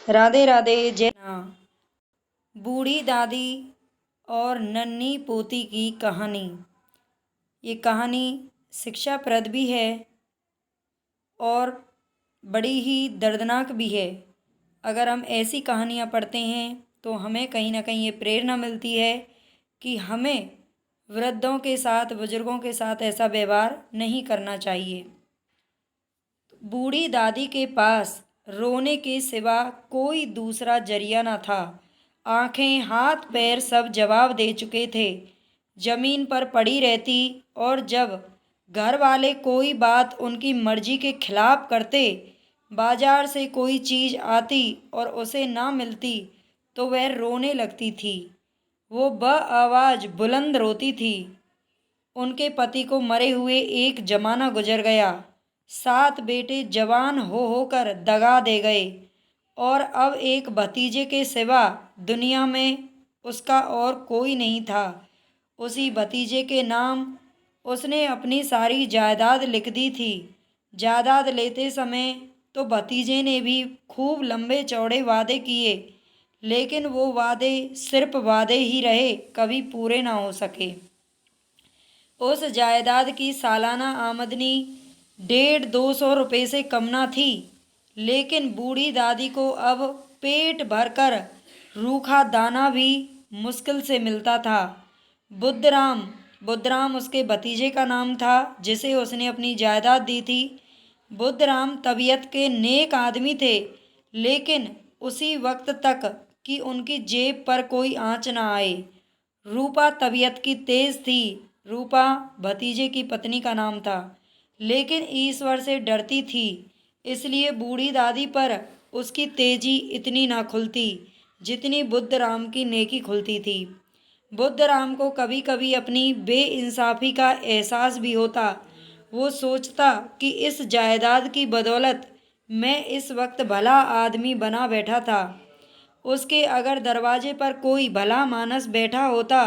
राधे राधे। जय। बूढ़ी दादी और नन्ही पोती की कहानी। ये कहानी शिक्षाप्रद भी है और बड़ी ही दर्दनाक भी है। अगर हम ऐसी कहानियाँ पढ़ते हैं तो हमें कहीं ना कहीं ये प्रेरणा मिलती है कि हमें वृद्धों के साथ, बुजुर्गों के साथ ऐसा व्यवहार नहीं करना चाहिए। बूढ़ी दादी के पास रोने के सिवा कोई दूसरा जरिया न था। आंखें, हाथ पैर सब जवाब दे चुके थे। जमीन पर पड़ी रहती और जब घर वाले कोई बात उनकी मर्जी के खिलाफ करते, बाजार से कोई चीज़ आती और उसे ना मिलती तो वह रोने लगती थी। वो बआवाज़ बुलंद रोती थी। उनके पति को मरे हुए एक जमाना गुजर गया। 7 बेटे जवान हो होकर दगा दे गए और अब एक भतीजे के सिवा दुनिया में उसका और कोई नहीं था। उसी भतीजे के नाम उसने अपनी सारी जायदाद लिख दी थी। जायदाद लेते समय तो भतीजे ने भी खूब लंबे चौड़े वादे किए, लेकिन वो वादे सिर्फ वादे ही रहे, कभी पूरे ना हो सके। उस जायदाद की सालाना आमदनी 150-200 रुपये से कम ना थी, लेकिन बूढ़ी दादी को अब पेट भरकर रूखा दाना भी मुश्किल से मिलता था। बुद्धराम बुद्धराम उसके भतीजे का नाम था, जिसे उसने अपनी जायदाद दी थी। बुद्धराम तबीयत के नेक आदमी थे, लेकिन उसी वक्त तक कि उनकी जेब पर कोई आँच न आए। रूपा तबीयत की तेज थी। रूपा भतीजे की पत्नी का नाम था, लेकिन ईश्वर से डरती थी, इसलिए बूढ़ी दादी पर उसकी तेजी इतनी ना खुलती जितनी बुद्धराम की नेकी खुलती थी। बुद्धराम को कभी कभी अपनी बेइंसाफी का एहसास भी होता। वो सोचता कि इस जायदाद की बदौलत मैं इस वक्त भला आदमी बना बैठा था। उसके अगर दरवाजे पर कोई भला मानस बैठा होता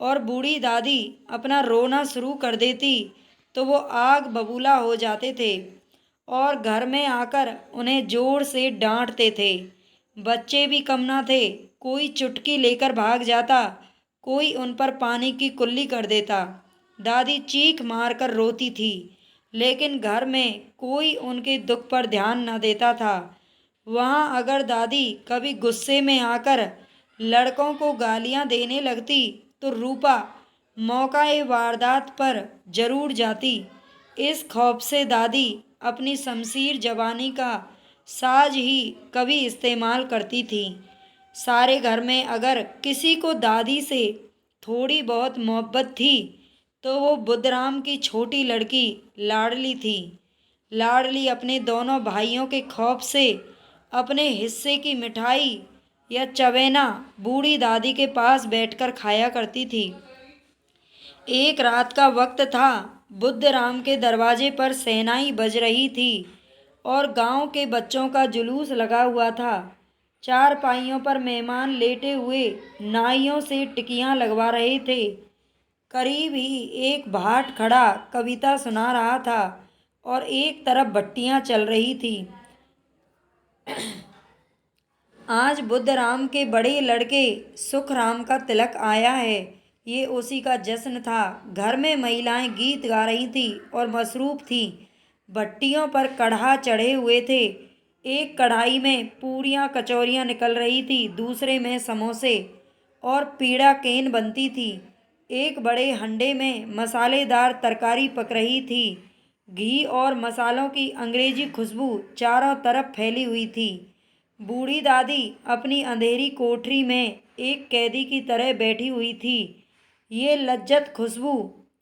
और बूढ़ी दादी अपना रोना शुरू कर देती तो वो आग बबूला हो जाते थे और घर में आकर उन्हें जोर से डांटते थे। बच्चे भी कम ना थे। कोई चुटकी लेकर भाग जाता, कोई उन पर पानी की कुल्ली कर देता। दादी चीख मार कर रोती थी, लेकिन घर में कोई उनके दुख पर ध्यान न देता था। वहाँ अगर दादी कभी गुस्से में आकर लड़कों को गालियाँ देने लगती तो रूपा मौका-ए वारदात पर जरूर जाती। इस खौफ से दादी अपनी शमशीर जवानी का साज ही कभी इस्तेमाल करती थी। सारे घर में अगर किसी को दादी से थोड़ी बहुत मोहब्बत थी तो वो बुद्धराम की छोटी लड़की लाडली थी। लाडली अपने दोनों भाइयों के खौफ से अपने हिस्से की मिठाई या चवेना बूढ़ी दादी के पास बैठकर खाया करती थी। एक रात का वक्त था। बुद्धराम के दरवाजे पर शहनाई बज रही थी और गांव के बच्चों का जुलूस लगा हुआ था। चार पाइयों पर मेहमान लेटे हुए नाइयों से टिकियां लगवा रहे थे। करीब ही एक भाट खड़ा कविता सुना रहा था और एक तरफ भट्टियां चल रही थी। आज बुद्धराम के बड़े लड़के सुखराम का तिलक आया है। ये उसी का जश्न था। घर में महिलाएं गीत गा रही थी और मसरूफ थी। भट्टियों पर कढ़ा चढ़े हुए थे। एक कढ़ाई में पूरियां कचौरियां निकल रही थी, दूसरे में समोसे और पीड़ा केन बनती थी। एक बड़े हंडे में मसालेदार तरकारी पक रही थी। घी और मसालों की अंग्रेजी खुशबू चारों तरफ फैली हुई थी। बूढ़ी दादी अपनी अंधेरी कोठरी में एक कैदी की तरह बैठी हुई थी। ये लज्जत खुशबू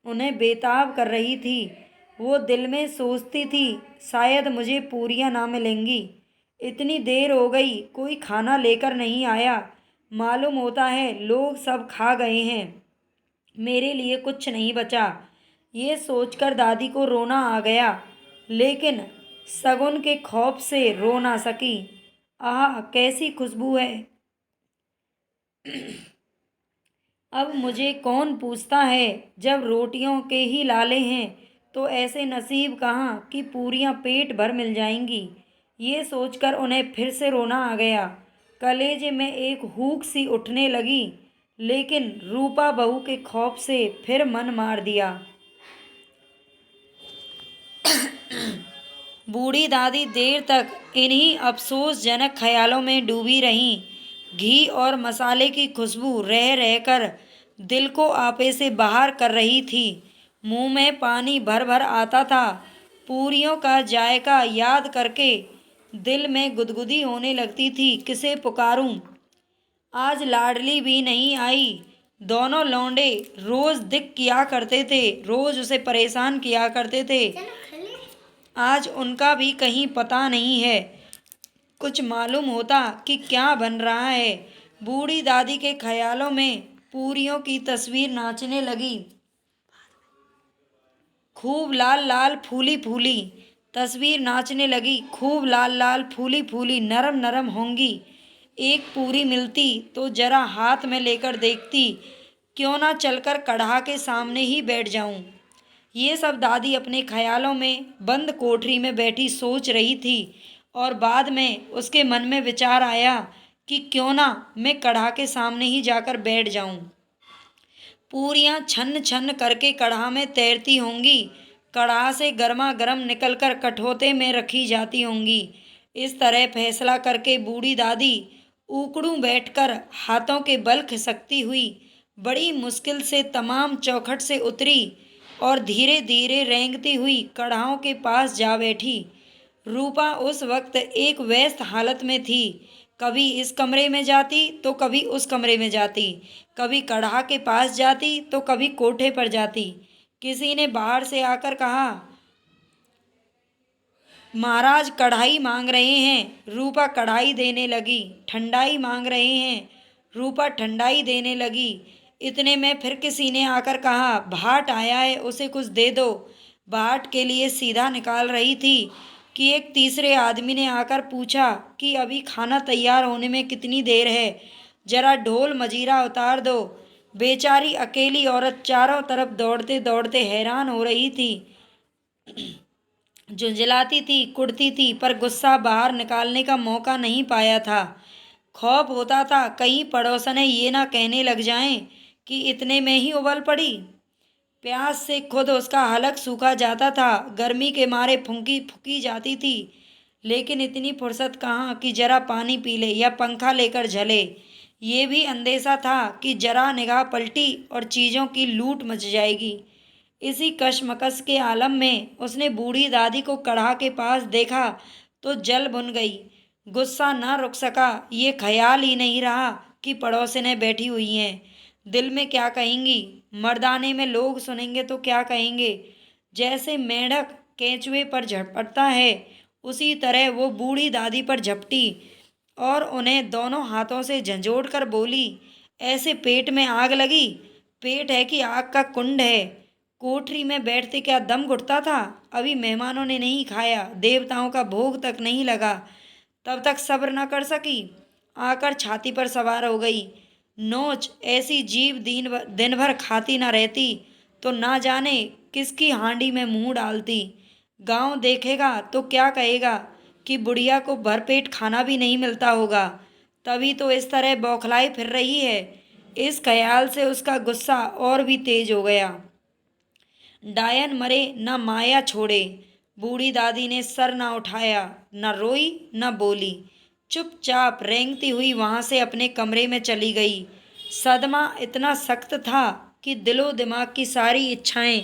उन्हें बेताब कर रही थी। वो दिल में सोचती थी, शायद मुझे पूरियां ना मिलेंगी। इतनी देर हो गई, कोई खाना लेकर नहीं आया। मालूम होता है लोग सब खा गए हैं, मेरे लिए कुछ नहीं बचा। ये सोचकर दादी को रोना आ गया, लेकिन शगुन के खौफ से रो ना सकी। आह, कैसी खुशबू है। अब मुझे कौन पूछता है, जब रोटियों के ही लाले हैं तो ऐसे नसीब कहाँ कि पूरियां पेट भर मिल जाएंगी। ये सोचकर उन्हें फिर से रोना आ गया। कलेजे में एक हूक सी उठने लगी, लेकिन रूपा बहू के खौफ से फिर मन मार दिया। बूढ़ी दादी देर तक इन्हीं अफसोसजनक ख्यालों में डूबी रहीं। घी और मसाले की खुशबू रह रहकर दिल को आपे से बाहर कर रही थी। मुंह में पानी भर भर आता था। पूरियों का जायका याद करके दिल में गुदगुदी होने लगती थी। किसे पुकारूं? आज लाडली भी नहीं आई। दोनों लौंडे रोज दिक किया करते थे, रोज उसे परेशान किया करते थे। आज उनका भी कहीं पता नहीं है। कुछ मालूम होता कि क्या बन रहा है। बूढ़ी दादी के ख्यालों में पूरियों की तस्वीर नाचने लगी। खूब लाल लाल फूली फूली तस्वीर नाचने लगी। खूब लाल लाल फूली फूली नरम नरम होंगी। एक पूरी मिलती तो जरा हाथ में लेकर देखती। क्यों ना चलकर कढ़ा के सामने ही बैठ जाऊं। ये सब दादी अपने ख्यालों में बंद कोठरी में बैठी सोच रही थी, और बाद में उसके मन में विचार आया कि क्यों ना मैं कढ़ा के सामने ही जाकर बैठ जाऊं। पूरियां छन्न छन्न करके कढ़ा में तैरती होंगी। कढ़ा से गर्मा गर्म निकलकर कठौते में रखी जाती होंगी। इस तरह फैसला करके बूढ़ी दादी उकड़ू बैठकर हाथों के बल खिसकती हुई बड़ी मुश्किल से तमाम चौखट से उतरी और धीरे धीरे रेंगती हुई कढ़ाओं के पास जा बैठी। रूपा उस वक्त एक व्यस्त हालत में थी। कभी इस कमरे में जाती तो कभी उस कमरे में जाती, कभी कढ़ा के पास जाती तो कभी कोठे पर जाती। किसी ने बाहर से आकर कहा, महाराज कढ़ाई मांग रहे हैं। रूपा कढ़ाई देने लगी। ठंडाई मांग रहे हैं। रूपा ठंडाई देने लगी। इतने में फिर किसी ने आकर कहा, भाट आया है, उसे कुछ दे दो। भाट के लिए सीधा निकाल रही थी कि एक तीसरे आदमी ने आकर पूछा कि अभी खाना तैयार होने में कितनी देर है, जरा ढोल मजीरा उतार दो। बेचारी अकेली औरत चारों तरफ दौड़ते दौड़ते हैरान हो रही थी। झुंझलाती थी, कुढ़ती थी, पर गुस्सा बाहर निकालने का मौका नहीं पाया था। खौफ होता था कहीं पड़ोसने ये ना कहने लग जाएं कि इतने में ही उबल पड़ी। प्यास से खुद उसका हलक सूखा जाता था। गर्मी के मारे फूंकी फूकी जाती थी, लेकिन इतनी फुर्सत कहाँ कि जरा पानी पी ले या पंखा लेकर झले। ये भी अंदेशा था कि जरा निगाह पलटी और चीज़ों की लूट मच जाएगी। इसी कशमकश के आलम में उसने बूढ़ी दादी को कढ़ा के पास देखा तो जल भुन गई। गुस्सा न रुक सका। ये ख्याल ही नहीं रहा कि पड़ोसिनें बैठी हुई हैं, दिल में क्या कहेंगी, मर्दाने में लोग सुनेंगे तो क्या कहेंगे। जैसे मेंढक केंचुए पर झपटता है, उसी तरह वो बूढ़ी दादी पर झपटी और उन्हें दोनों हाथों से झंझोड़ कर बोली, ऐसे पेट में आग लगी। पेट है कि आग का कुंड है। कोठरी में बैठते क्या दम घुटता था। अभी मेहमानों ने नहीं खाया, देवताओं का भोग तक नहीं लगा, तब तक सब्र न कर सकी। आकर छाती पर सवार हो गई। नोच ऐसी जीव दिन भर खाती न रहती तो ना जाने किसकी हांडी में मुंह डालती। गांव देखेगा तो क्या कहेगा कि बुढ़िया को भरपेट खाना भी नहीं मिलता होगा, तभी तो इस तरह बौखलाई फिर रही है। इस ख्याल से उसका गुस्सा और भी तेज हो गया। डायन मरे न माया छोड़े। बूढ़ी दादी ने सर न उठाया, न रोई न बोली, चुपचाप रेंगती हुई वहां से अपने कमरे में चली गई। सदमा इतना सख्त था कि दिलो दिमाग की सारी इच्छाएं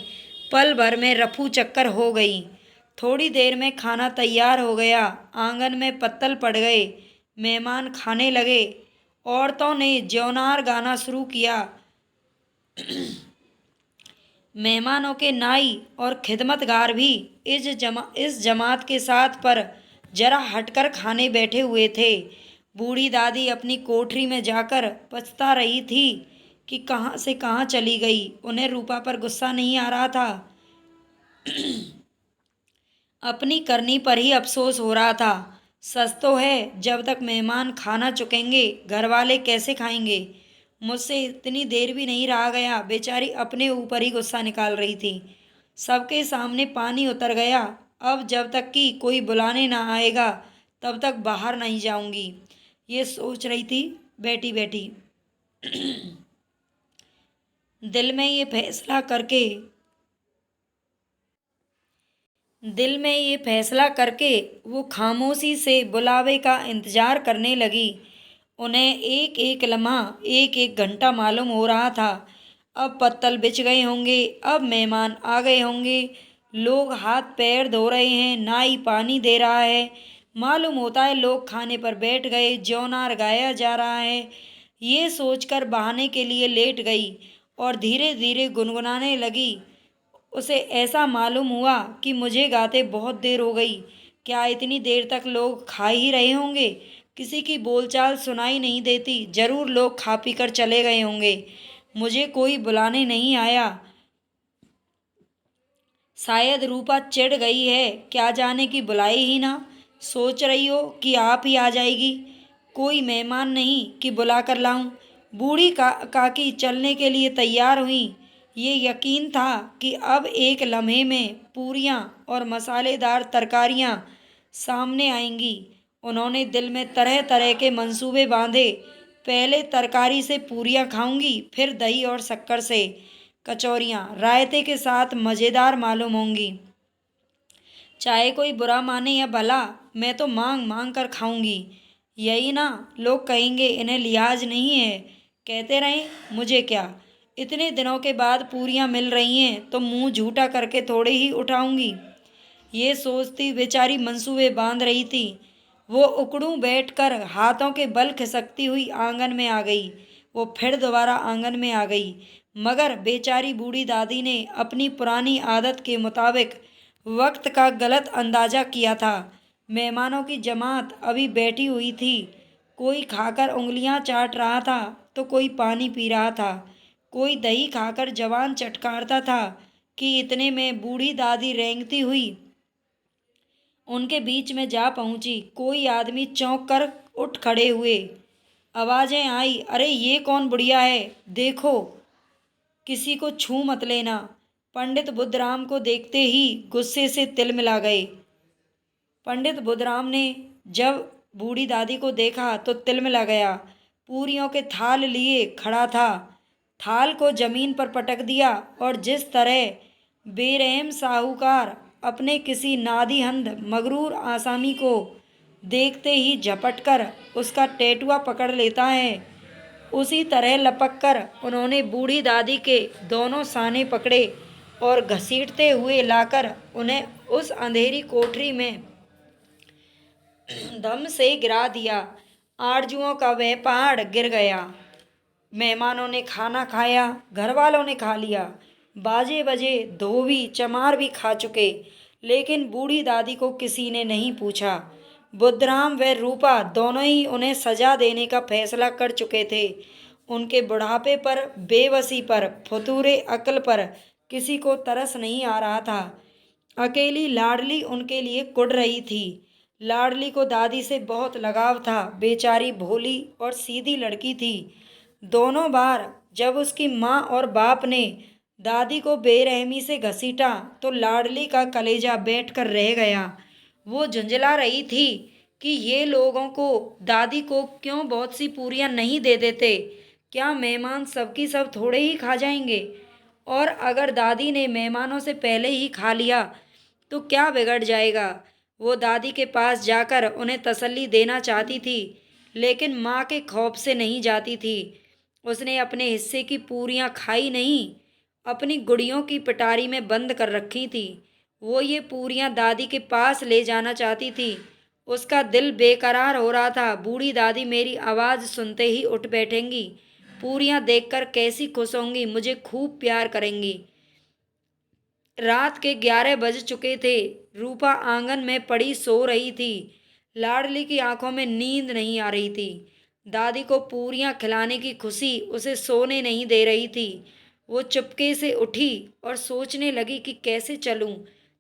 पल भर में रफू चक्कर हो गई। थोड़ी देर में खाना तैयार हो गया। आंगन में पत्तल पड़ गए। मेहमान खाने लगे। औरतों ने जौनार गाना शुरू किया। मेहमानों के नाई और खिदमतगार भी इस जमात के साथ पर जरा हटकर खाने बैठे हुए थे। बूढ़ी दादी अपनी कोठरी में जाकर पछता रही थी कि कहाँ से कहाँ चली गई। उन्हें रूपा पर गुस्सा नहीं आ रहा था, अपनी करनी पर ही अफसोस हो रहा था। सच तो है, जब तक मेहमान खाना चुकेंगे घर वाले कैसे खाएंगे। मुझसे इतनी देर भी नहीं रहा गया। बेचारी अपने ऊपर ही गुस्सा निकाल रही थी। सबके सामने पानी उतर गया। अब जब तक कि कोई बुलाने ना आएगा तब तक बाहर नहीं जाऊंगी। ये सोच रही थी बैठी बैठी। दिल में ये फैसला करके दिल में ये फैसला करके वो खामोशी से बुलावे का इंतजार करने लगी। उन्हें एक एक लम्हा, एक एक घंटा मालूम हो रहा था। अब पत्तल बिछ गए होंगे, अब मेहमान आ गए होंगे, लोग हाथ पैर धो रहे हैं, नाई पानी दे रहा है, मालूम होता है लोग खाने पर बैठ गए, जौनार गाया जा रहा है। ये सोचकर बहाने के लिए लेट गई और धीरे धीरे गुनगुनाने लगी। उसे ऐसा मालूम हुआ कि मुझे गाते बहुत देर हो गई। क्या इतनी देर तक लोग खा ही रहे होंगे? किसी की बोलचाल सुनाई नहीं देती। जरूर लोग खा पी कर चले गए होंगे। मुझे कोई बुलाने नहीं आया। शायद रूपा चिढ़ गई है, क्या जाने कि बुलाई ही ना। सोच रही हो कि आप ही आ जाएगी। कोई मेहमान नहीं कि बुला कर लाऊं। बूढ़ी काकी चलने के लिए तैयार हुई। ये यकीन था कि अब एक लम्हे में पूरियां और मसालेदार तरकारियां सामने आएंगी। उन्होंने दिल में तरह तरह के मंसूबे बांधे। पहले तरकारी से पूरियां खाऊंगी, फिर दही और शक्कर से कचौरियाँ रायते के साथ मज़ेदार मालूम होंगी। चाहे कोई बुरा माने या भला, मैं तो मांग मांग कर खाऊंगी। यही ना लोग कहेंगे, इन्हें लिहाज नहीं है। कहते रहें, मुझे क्या। इतने दिनों के बाद पूरियाँ मिल रही हैं तो मुंह झूठा करके थोड़े ही उठाऊंगी। ये सोचती बेचारी मंसूबे बांध रही थी। वो उकड़ू बैठकर हाथों के बल खिसकती हुई आंगन में आ गई। वो फिर दोबारा आंगन में आ गई, मगर बेचारी बूढ़ी दादी ने अपनी पुरानी आदत के मुताबिक वक्त का गलत अंदाजा किया था। मेहमानों की जमात अभी बैठी हुई थी। कोई खाकर उंगलियां चाट रहा था तो कोई पानी पी रहा था, कोई दही खाकर जवान चटकारता था कि इतने में बूढ़ी दादी रेंगती हुई उनके बीच में जा पहुंची। कोई आदमी चौंक कर उठ खड़े हुए। आवाजें आई, अरे ये कौन बुढ़िया है, देखो, किसी को छू मत लेना। पंडित बुद्धराम को देखते ही गुस्से से तिलमिला गए। पंडित बुद्धराम ने जब बूढ़ी दादी को देखा तो तिलमिला गया। पूरियों के थाल लिए खड़ा था। थाल को जमीन पर पटक दिया और जिस तरह बेरहम साहूकार अपने किसी नादीहंद मगरूर आसामी को देखते ही झपट कर उसका टेटुआ पकड़ लेता है, उसी तरह लपक कर उन्होंने बूढ़ी दादी के दोनों साने पकड़े और घसीटते हुए लाकर उन्हें उस अंधेरी कोठरी में दम से गिरा दिया। आरजुओं का वह पहाड़ गिर गया। मेहमानों ने खाना खाया, घर वालों ने खा लिया, बाजे बजे, धोबी चमार भी खा चुके, लेकिन बूढ़ी दादी को किसी ने नहीं पूछा। बुद्धराम व रूपा दोनों ही उन्हें सजा देने का फैसला कर चुके थे। उनके बुढ़ापे पर, बेबसी पर, फतूरे अक्ल पर किसी को तरस नहीं आ रहा था। अकेली लाडली उनके लिए कुढ़ रही थी। लाडली को दादी से बहुत लगाव था। बेचारी भोली और सीधी लड़की थी। दोनों बार जब उसकी माँ और बाप ने दादी को बेरहमी से घसीटा तो लाडली का कलेजा बैठकर रह गया। वो झुंझला रही थी कि ये लोगों को दादी को क्यों बहुत सी पूरियां नहीं दे देते। क्या मेहमान सबकी सब थोड़े ही खा जाएंगे? और अगर दादी ने मेहमानों से पहले ही खा लिया तो क्या बिगड़ जाएगा? वो दादी के पास जाकर उन्हें तसल्ली देना चाहती थी, लेकिन माँ के खौफ से नहीं जाती थी। उसने अपने हिस्से की पूरियां खाई नहीं, अपनी गुड़ियों की पिटारी में बंद कर रखी थी। वो ये पूरियां दादी के पास ले जाना चाहती थी। उसका दिल बेकरार हो रहा था। बूढ़ी दादी मेरी आवाज़ सुनते ही उठ बैठेंगी, पूरियां देखकर कैसी खुश होंगी, मुझे खूब प्यार करेंगी। रात के 11 बज चुके थे। रूपा आंगन में पड़ी सो रही थी। लाडली की आंखों में नींद नहीं आ रही थी। दादी को पूरियां खिलाने की खुशी उसे सोने नहीं दे रही थी। वो चुपके से उठी और सोचने लगी कि कैसे चलूं।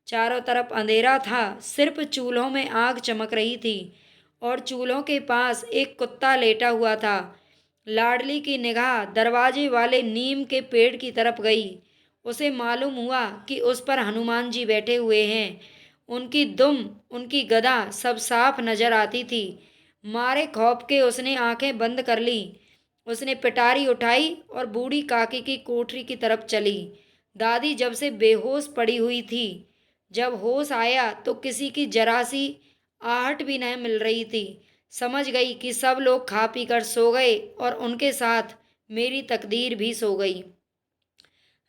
चारों तरफ अंधेरा था, सिर्फ चूल्हों में आग चमक रही थी और चूल्हों के पास एक कुत्ता लेटा हुआ था। लाडली की निगाह दरवाजे वाले नीम के पेड़ की तरफ गई। उसे मालूम हुआ कि उस पर हनुमान जी बैठे हुए हैं। उनकी दुम, उनकी गदा सब साफ नजर आती थी। मारे खौफ के उसने आंखें बंद कर ली। उसने पिटारी उठाई और बूढ़ी काकी की कोठरी की तरफ चली। दादी जब से बेहोश पड़ी हुई थी, जब होश आया तो किसी की जरा सी आहट भी नहीं मिल रही थी। समझ गई कि सब लोग खा पी कर सो गए और उनके साथ मेरी तकदीर भी सो गई।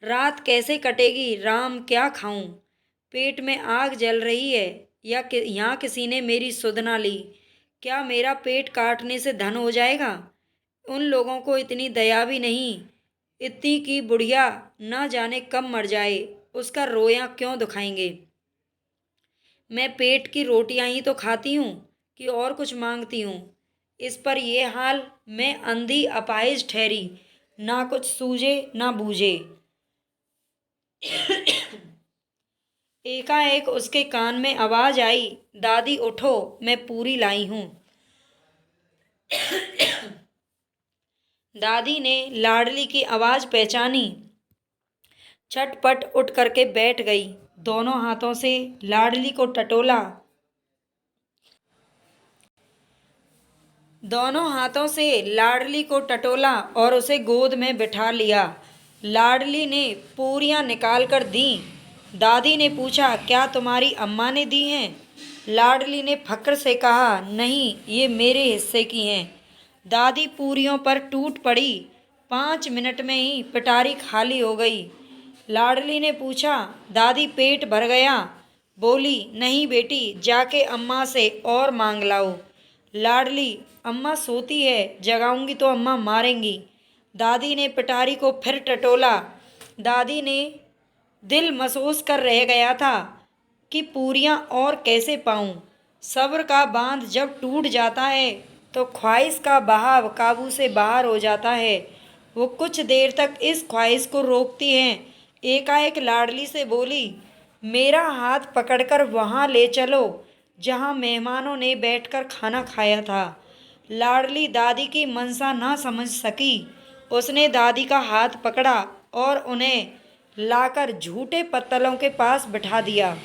रात कैसे कटेगी राम, क्या खाऊं? पेट में आग जल रही है, या यहाँ किसी ने मेरी सुध ना ली। क्या मेरा पेट काटने से धन हो जाएगा? उन लोगों को इतनी दया भी नहीं, इतनी की बुढ़िया ना जाने कब मर जाए, उसका रोया क्यों दुखाएंगे। मैं पेट की रोटियां ही तो खाती हूँ कि और कुछ मांगती हूँ। इस पर यह हाल, मैं अंधी अपाहिज ठहरी, ना कुछ सूझे ना बूझे। एकाएक उसके कान में आवाज आई, दादी उठो, मैं पूरी लाई हूं। दादी ने लाडली की आवाज पहचानी, झटपट उठ करके बैठ गई, दोनों हाथों से लाडली को टटोला, दोनों हाथों से लाडली को टटोला और उसे गोद में बिठा लिया। लाडली ने पूरियां निकाल कर दी। दादी ने पूछा, क्या तुम्हारी अम्मा ने दी हैं? लाडली ने फक्र से कहा, नहीं, ये मेरे हिस्से की हैं। दादी पूरियों पर टूट पड़ी। 5 मिनट में ही पिटारी खाली हो गई। लाडली ने पूछा, दादी पेट भर गया? बोली, नहीं बेटी, जाके अम्मा से और मांग लाओ। लाडली, अम्मा सोती है, जगाऊंगी तो अम्मा मारेंगी। दादी ने पिटारी को फिर टटोला। दादी ने दिल महसूस कर रह गया था कि पूरियां और कैसे पाऊं। सब्र का बांध जब टूट जाता है तो ख्वाहिश का बहाव काबू से बाहर हो जाता है। वो कुछ देर तक इस ख्वाहिश को रोकती हैं। एकाएक लाडली से बोली, मेरा हाथ पकड़कर वहाँ ले चलो जहाँ मेहमानों ने बैठकर खाना खाया था। लाडली दादी की मनसा ना समझ सकी। उसने दादी का हाथ पकड़ा और उन्हें लाकर झूठे पत्तलों के पास बिठा दिया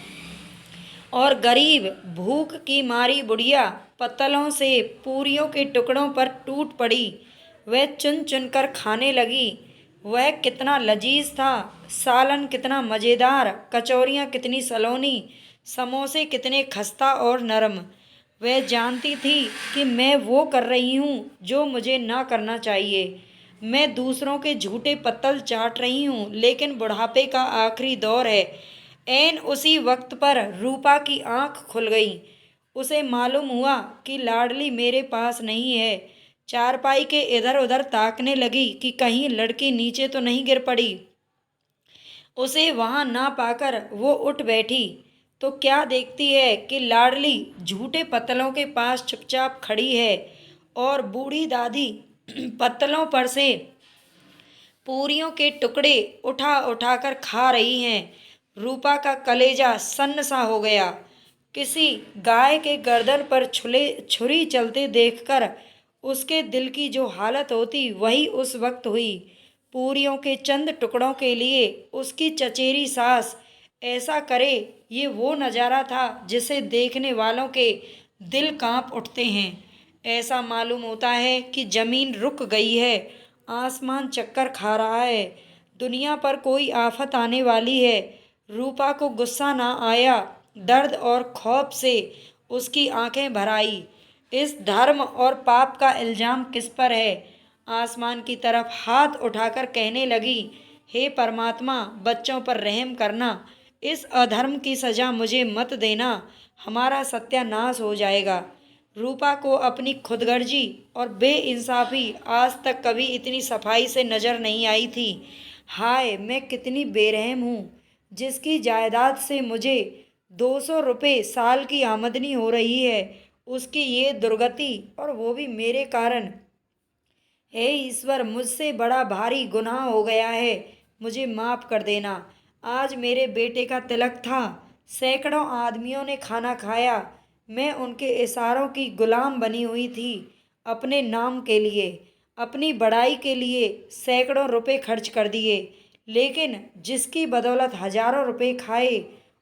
और गरीब भूख की मारी बुढ़िया पत्तलों से पूरियों के टुकड़ों पर टूट पड़ी। वह चुन चुन कर खाने लगी। वह कितना लजीज था, सालन कितना मज़ेदार, कचौरियाँ कितनी सलोनी, समोसे कितने खस्ता और नरम। वह जानती थी कि मैं वो कर रही हूँ जो मुझे ना करना चाहिए। मैं दूसरों के झूठे पत्तल चाट रही हूँ, लेकिन बुढ़ापे का आखिरी दौर है। ऐन उसी वक्त पर रूपा की आंख खुल गई। उसे मालूम हुआ कि लाडली मेरे पास नहीं है। चारपाई के इधर उधर ताकने लगी कि कहीं लड़की नीचे तो नहीं गिर पड़ी। उसे वहां ना पाकर वो उठ बैठी तो क्या देखती है कि लाडली झूठे पत्तलों के पास चुपचाप खड़ी है और बूढ़ी दादी पत्तलों पर से पूरियों के टुकड़े उठा उठा कर खा रही हैं। रूपा का कलेजा सन्न सा हो गया। किसी गाय के गर्दन पर छुरी चलते देखकर उसके दिल की जो हालत होती वही उस वक्त हुई। पूरियों के चंद टुकड़ों के लिए उसकी चचेरी सास ऐसा करे, ये वो नज़ारा था जिसे देखने वालों के दिल कांप उठते हैं। ऐसा मालूम होता है कि जमीन रुक गई है, आसमान चक्कर खा रहा है, दुनिया पर कोई आफत आने वाली है। रूपा को गुस्सा ना आया, दर्द और खौफ से उसकी आंखें भर आई। इस धर्म और पाप का इल्जाम किस पर है? आसमान की तरफ हाथ उठाकर कहने लगी, हे परमात्मा, बच्चों पर रहम करना, इस अधर्म की सजा मुझे मत देना, हमारा सत्यानाश हो जाएगा। रूपा को अपनी खुदगर्जी और बेइंसाफी आज तक कभी इतनी सफाई से नजर नहीं आई थी। हाय, मैं कितनी बेरहम हूँ। जिसकी जायदाद से मुझे 200 रुपये साल की आमदनी हो रही है, उसकी ये दुर्गति, और वो भी मेरे कारण। हे ईश्वर, मुझसे बड़ा भारी गुनाह हो गया है, मुझे माफ़ कर देना। आज मेरे बेटे का तिलक था, सैकड़ों आदमियों ने खाना खाया, मैं उनके इशारों की गुलाम बनी हुई थी। अपने नाम के लिए, अपनी बड़ाई के लिए सैकड़ों रुपए खर्च कर दिए, लेकिन जिसकी बदौलत हजारों रुपए खाए,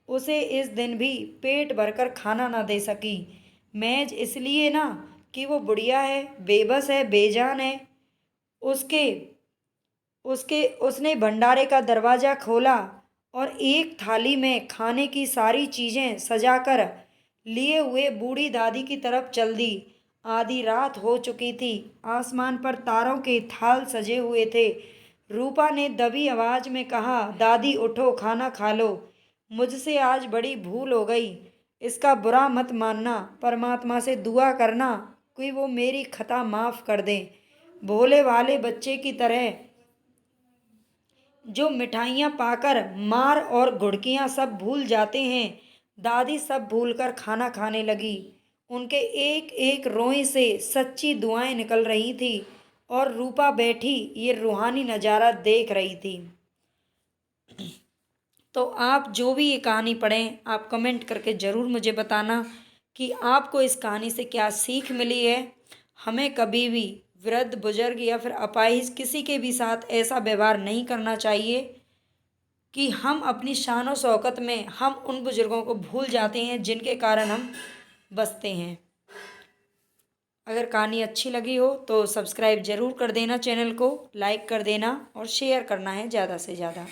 उसे इस दिन भी पेट भरकर खाना ना दे सकी। महज इसलिए ना कि वो बुढ़िया है, बेबस है, बेजान है। उसके उसके उसने भंडारे का दरवाज़ा खोला और एक थाली में खाने की सारी चीज़ें सजाकर लिए हुए बूढ़ी दादी की तरफ चल दी। आधी रात हो चुकी थी। आसमान पर तारों के थाल सजे हुए थे। रूपा ने दबी आवाज में कहा, दादी उठो, खाना खा लो। मुझसे आज बड़ी भूल हो गई। इसका बुरा मत मानना। परमात्मा से दुआ करना कि वो मेरी खता माफ़ कर दे। भोले भाले बच्चे की तरह जो मिठाइयाँ पाकर मार और घुड़कियाँ सब भूल जाते हैं, दादी सब भूलकर खाना खाने लगी। उनके एक एक रोए से सच्ची दुआएं निकल रही थी और रूपा बैठी ये रूहानी नज़ारा देख रही थी। तो आप जो भी ये कहानी पढ़ें, आप कमेंट करके ज़रूर मुझे बताना कि आपको इस कहानी से क्या सीख मिली है। हमें कभी भी वृद्ध बुजुर्ग या फिर अपाहिज किसी के भी साथ ऐसा व्यवहार नहीं करना चाहिए कि हम अपनी शान और शौकत में हम उन बुजुर्गों को भूल जाते हैं जिनके कारण हम बसते हैं। अगर कहानी अच्छी लगी हो तो सब्सक्राइब ज़रूर कर देना, चैनल को लाइक कर देना और शेयर करना है ज़्यादा से ज़्यादा।